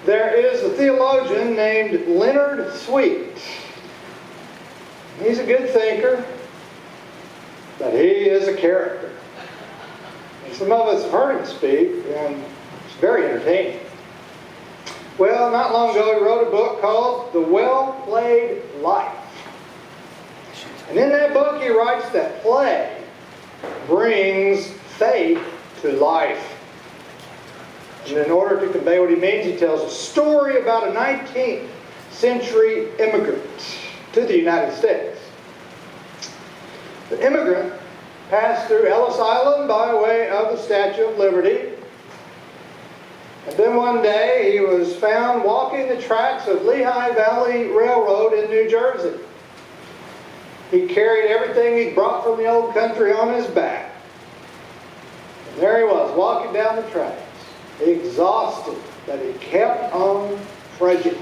There is a theologian named Leonard Sweet. He's a good thinker, but he is a character. And some of us have heard him speak, and it's very entertaining. Well, not long ago he wrote a book called The Well-Played Life. And in that book he writes that play brings faith to life. And in order to convey what he means, he tells a story about a 19th century immigrant to the United States. The immigrant passed through Ellis Island by way of the Statue of Liberty. And then one day he was found walking the tracks of Lehigh Valley Railroad in New Jersey. He carried everything he'd brought from the old country on his back. And there he was, walking down the tracks, exhausted, but he kept on trudging.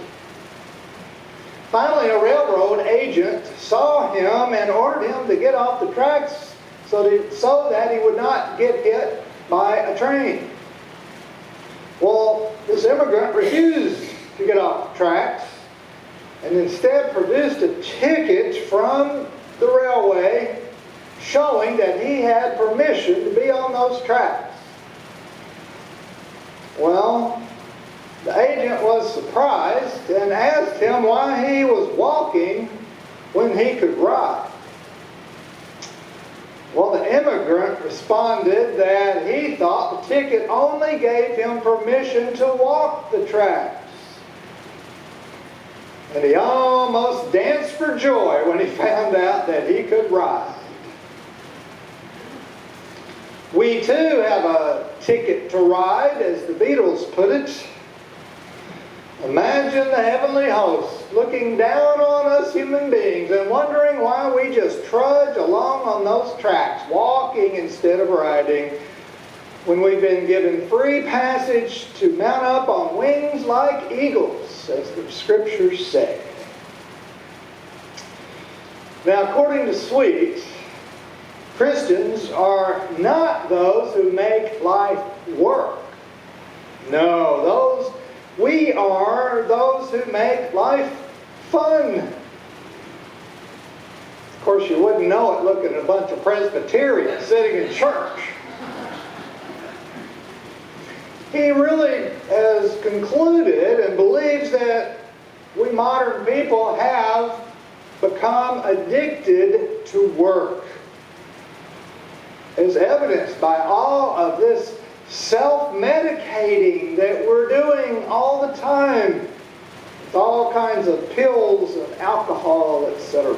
Finally, a railroad agent saw him and ordered him to get off the tracks so that he would not get hit by a train. Well, this immigrant refused to get off the tracks and instead produced a ticket from the railway showing that he had permission to be on those tracks. Well, the agent was surprised and asked him why he was walking when he could ride. Well, the immigrant responded that he thought the ticket only gave him permission to walk the tracks. And he almost danced for joy when he found out that he could ride. We too have a ticket to ride, as the Beatles put it. Imagine the heavenly host looking down on us human beings and wondering why we just trudge along on those tracks, walking instead of riding, when we've been given free passage to mount up on wings like eagles, as the scriptures say. Now, according to Sweet, Christians are not those who make life work. No, we are those who make life fun. Of course, you wouldn't know it looking at a bunch of Presbyterians sitting in church. He really has concluded and believes that we modern people have become addicted to work, as evidenced by all of this self-medicating that we're doing all the time with all kinds of pills and alcohol, etc.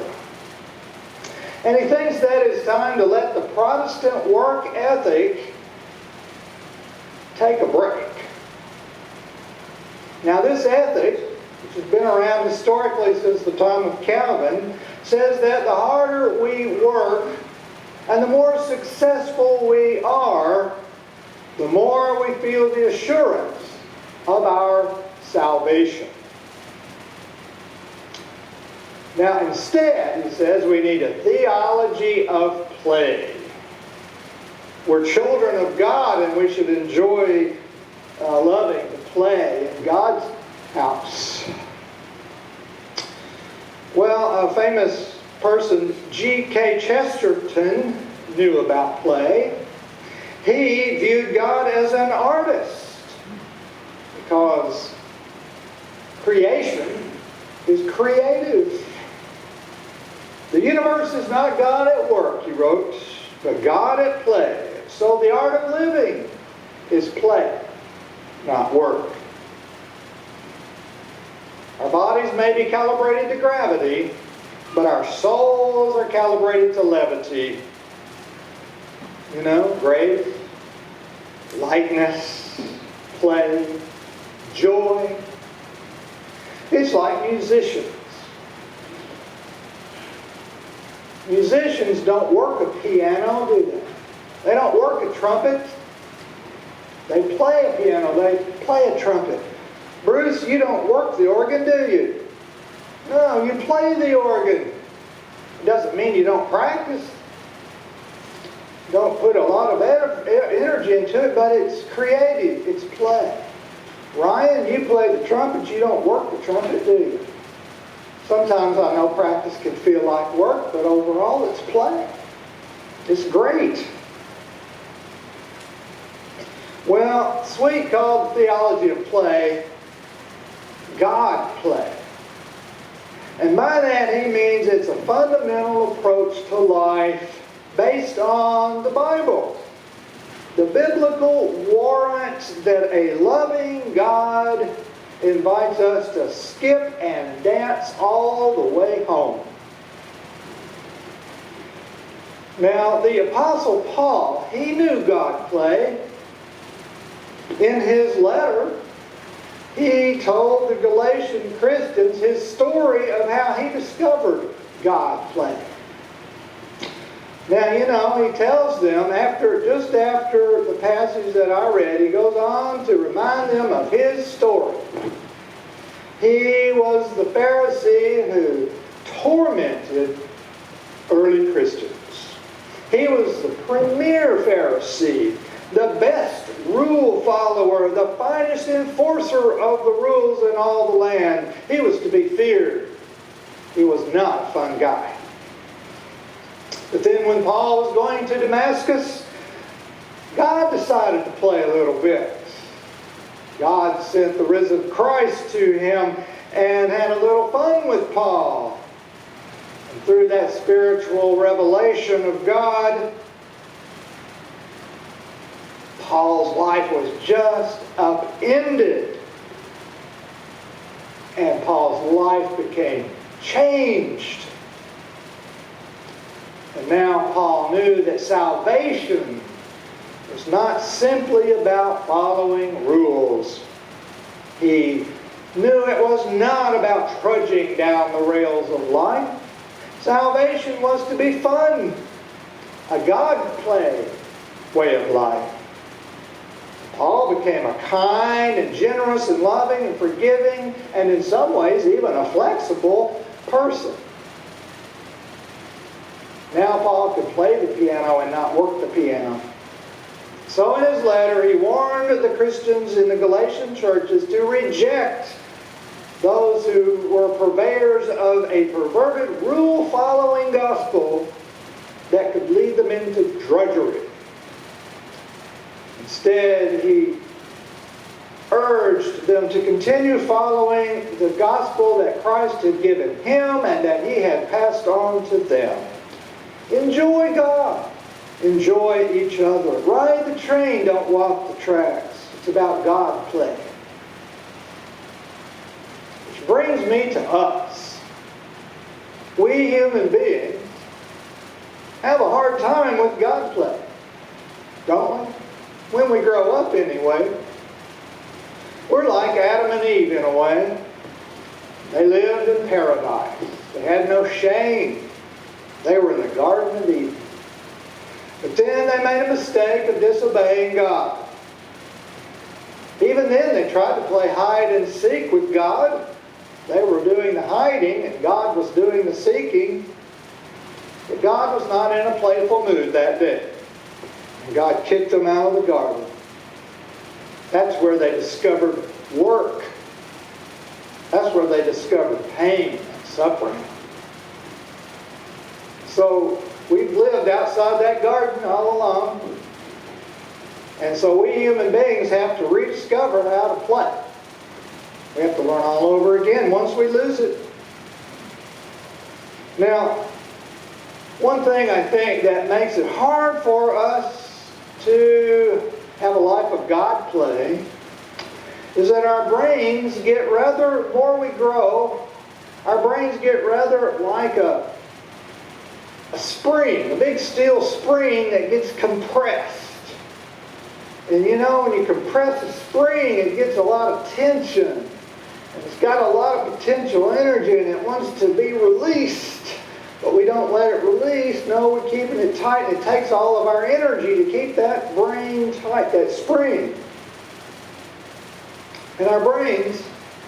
And he thinks that it's time to let the Protestant work ethic take a break. Now, this ethic, which has been around historically since the time of Calvin, says that the harder we work and the more successful we are, the more we feel the assurance of our salvation. Now, instead, he says, we need a theology of play. We're children of God, and we should enjoy loving to play in God's house. Well, a famous person, G.K. Chesterton, knew about play. He viewed God as an artist because creation is creative. The universe is not God at work, he wrote, but God at play. So the art of living is play, not work. Our bodies may be calibrated to gravity, but our souls are calibrated to levity. You know, grace, lightness, play, joy. It's like musicians. Musicians don't work a piano, do they? They don't work a trumpet. They play a piano. They play a trumpet. Bruce, you don't work the organ, do you? No, you play the organ. It doesn't mean you don't practice. Don't put a lot of energy into it, but it's creative. It's play. Ryan, you play the trumpet, you don't work the trumpet, do you? Sometimes I know practice can feel like work, but overall it's play. It's great. Well, Sweet called the theology of play God play. And by that he means it's a fundamental approach to life based on the Bible. The biblical warrants that a loving God invites us to skip and dance all the way home. Now, the Apostle Paul, he knew God play. In his letter, he told the Galatian Christians his story of how he discovered God play. Now, you know, he tells them, just after the passage that I read, he goes on to remind them of his story. He was the Pharisee who tormented early Christians. He was the premier Pharisee, the best rule follower, the finest enforcer of the rules in all the land. He was to be feared. He was not a fun guy. But then when Paul was going to Damascus, God decided to play a little bit. God sent the risen Christ to him and had a little fun with Paul. And through that spiritual revelation of God, Paul's life was just upended. And Paul's life became changed. And now Paul knew that salvation was not simply about following rules. He knew it was not about trudging down the rails of life. Salvation was to be fun, a God-play way of life. Paul became a kind and generous and loving and forgiving and in some ways even a flexible person. Now Paul could play the piano and not work the piano. So in his letter, he warned the Christians in the Galatian churches to reject those who were purveyors of a perverted, rule-following gospel that could lead them into drudgery. Instead, he urged them to continue following the gospel that Christ had given him and that he had passed on to them. Enjoy God. Enjoy each other. Ride the train, don't walk the tracks. It's about God play. Which brings me to us. We human beings have a hard time with God play, don't we? When we grow up anyway. We're like Adam and Eve in a way. They lived in paradise. They had no shame. They were in the Garden of Eden. But then they made a mistake of disobeying God. Even then they tried to play hide and seek with God. They were doing the hiding and God was doing the seeking. But God was not in a playful mood that day. And God kicked them out of the garden. That's where they discovered work. That's where they discovered pain and suffering. So we've lived outside that garden all along. And so we human beings have to rediscover how to play. We have to learn all over again once we lose it. Now, one thing I think that makes it hard for us to have a life of God play is that our brains get rather, the more we grow, our brains get rather like a spring, a big steel spring that gets compressed. And you know, when you compress a spring, it gets a lot of tension. And it's got a lot of potential energy and it wants to be released. But we don't let it release. No, we're keeping it tight. And it takes all of our energy to keep that brain tight, that spring. And our brains,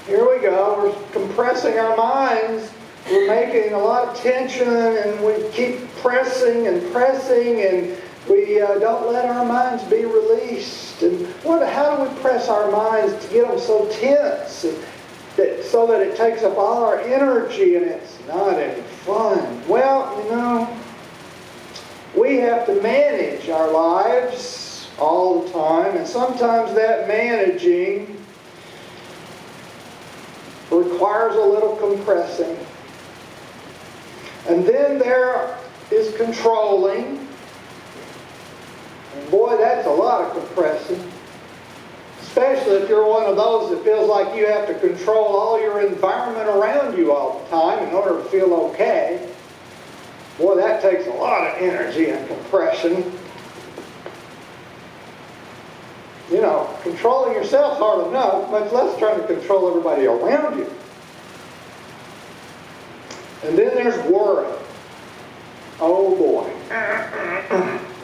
here we go, we're compressing our minds. We're making a lot of tension and we keep pressing and pressing and We don't let our minds be released. And how do we press our minds to get them so tense so that it takes up all our energy and it's not any fun? Well, we have to manage our lives all the time, and sometimes that managing requires a little compressing. And then there is controlling. And boy, that's a lot of compressing. Especially if you're one of those that feels like you have to control all your environment around you all the time in order to feel okay. Boy, that takes a lot of energy and compression. Controlling yourself's hard enough, much less trying to control everybody around you. And then there's worry. Oh boy.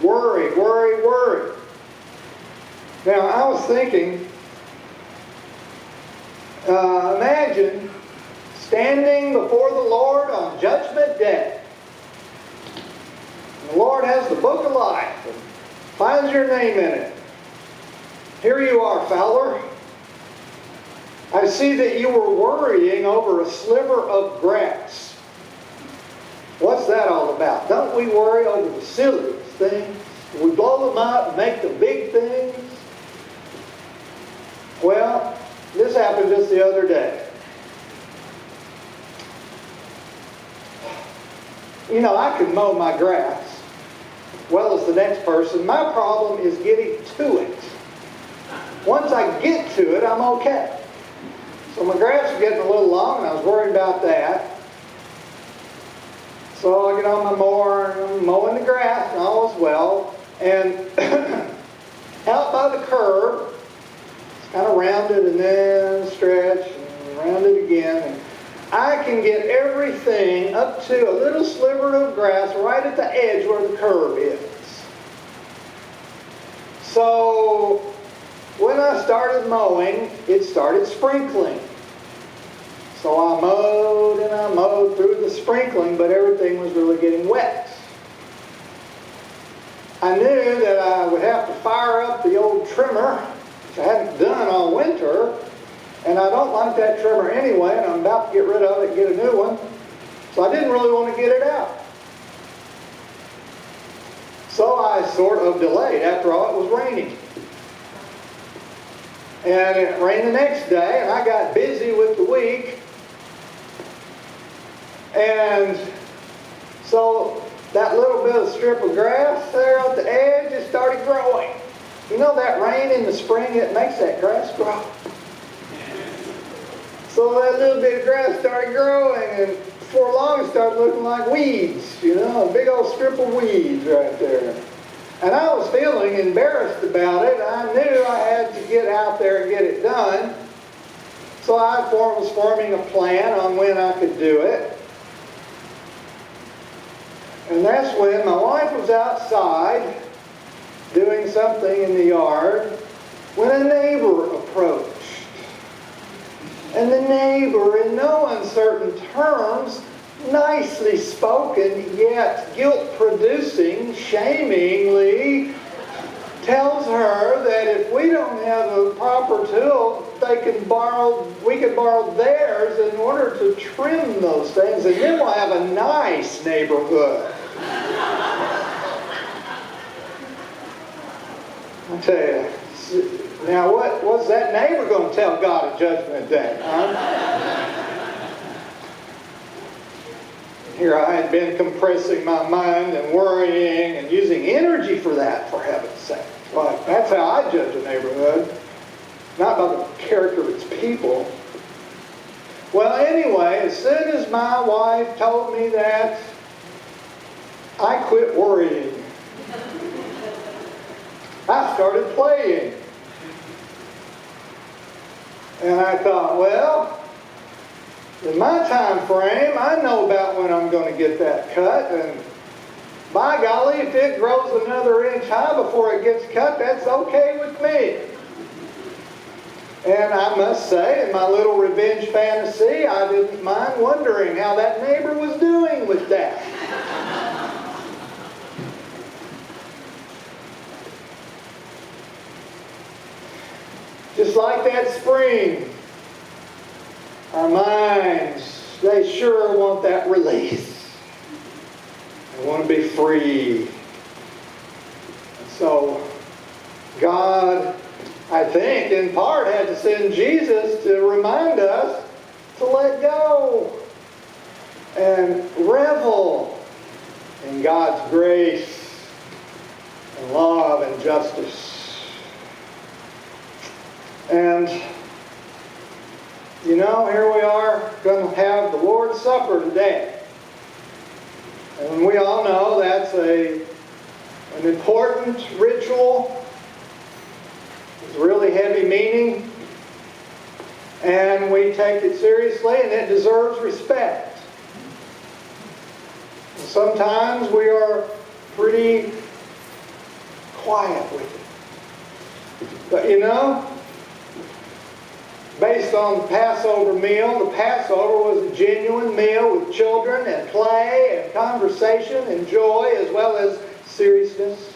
Worry, worry, worry. Now, I was thinking, imagine standing before the Lord on Judgment Day. The Lord has the book of life and finds your name in it. Here you are, Fowler. I see that you were worrying over a sliver of grass. What's that all about? Don't we worry over the silliest things? We blow them up and make the big things. Well, this happened just the other day. I can mow my grass as well as the next person. My problem is getting to it. Once I get to it, I'm okay. So my grass was getting a little long, and I was worried about that. So I get on my mower, and I'm mowing the grass, and all is well. And out by the curb, it's kind of rounded and then stretched and rounded again. And I can get everything up to a little sliver of grass right at the edge where the curb is. So when I started mowing, it started sprinkling. So I mowed and I mowed through the sprinkling, but everything was really getting wet. I knew that I would have to fire up the old trimmer, which I hadn't done all winter, and I don't like that trimmer anyway, and I'm about to get rid of it and get a new one. So I didn't really want to get it out. So I sort of delayed. After all, it was raining. And it rained the next day, and I got busy with the week. And so that little bit of strip of grass there at the edge, it started growing. That rain in the spring, it makes that grass grow. So that little bit of grass started growing, and before long it started looking like weeds, a big old strip of weeds right there. And I was feeling embarrassed about it. I knew I had to get out there and get it done. So I was forming a plan on when I could do it. And that's when my wife was outside doing something in the yard when a neighbor approached. And the neighbor, in no uncertain terms, nicely spoken, yet guilt-producing, shamingly, tells her that if we don't have a proper tool, we can borrow theirs in order to trim those things, and then we'll have a nice neighborhood. I tell you, now what's that neighbor going to tell God at Judgment Day? Huh? Here I had been compressing my mind and worrying and using energy for that, for heaven's sake. Well, that's how I judge a neighborhood, not by the character of its people. Well, anyway, as soon as my wife told me that, I quit worrying. I started playing. And I thought, well, in my time frame, I know about when I'm going to get that cut, and by golly, if it grows another inch high before it gets cut, that's okay with me. And I must say, in my little revenge fantasy, I didn't mind wondering how that neighbor was doing with that. Just like that spring, our minds, they sure want that release. They want to be free. And so, God, I think, in part, had to send Jesus to remind us to let go and revel in God's grace and love and justice. And, you know, here we are going to have the Lord's Supper today. And we all know that's an important ritual. It's really heavy meaning. And we take it seriously, and it deserves respect. And sometimes we are pretty quiet with it. But you know, based on the Passover meal, the Passover was a genuine meal with children and play and conversation and joy as well as seriousness.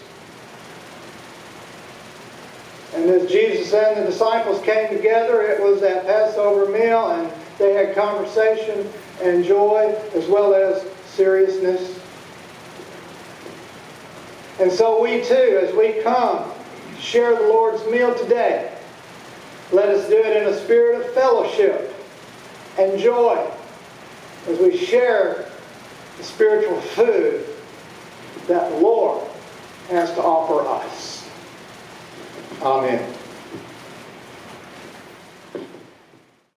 And as Jesus and the disciples came together, it was that Passover meal, and they had conversation and joy as well as seriousness. And so we too, as we come to share the Lord's meal today, let us do it in a spirit of fellowship and joy as we share the spiritual food that the Lord has to offer us. Amen.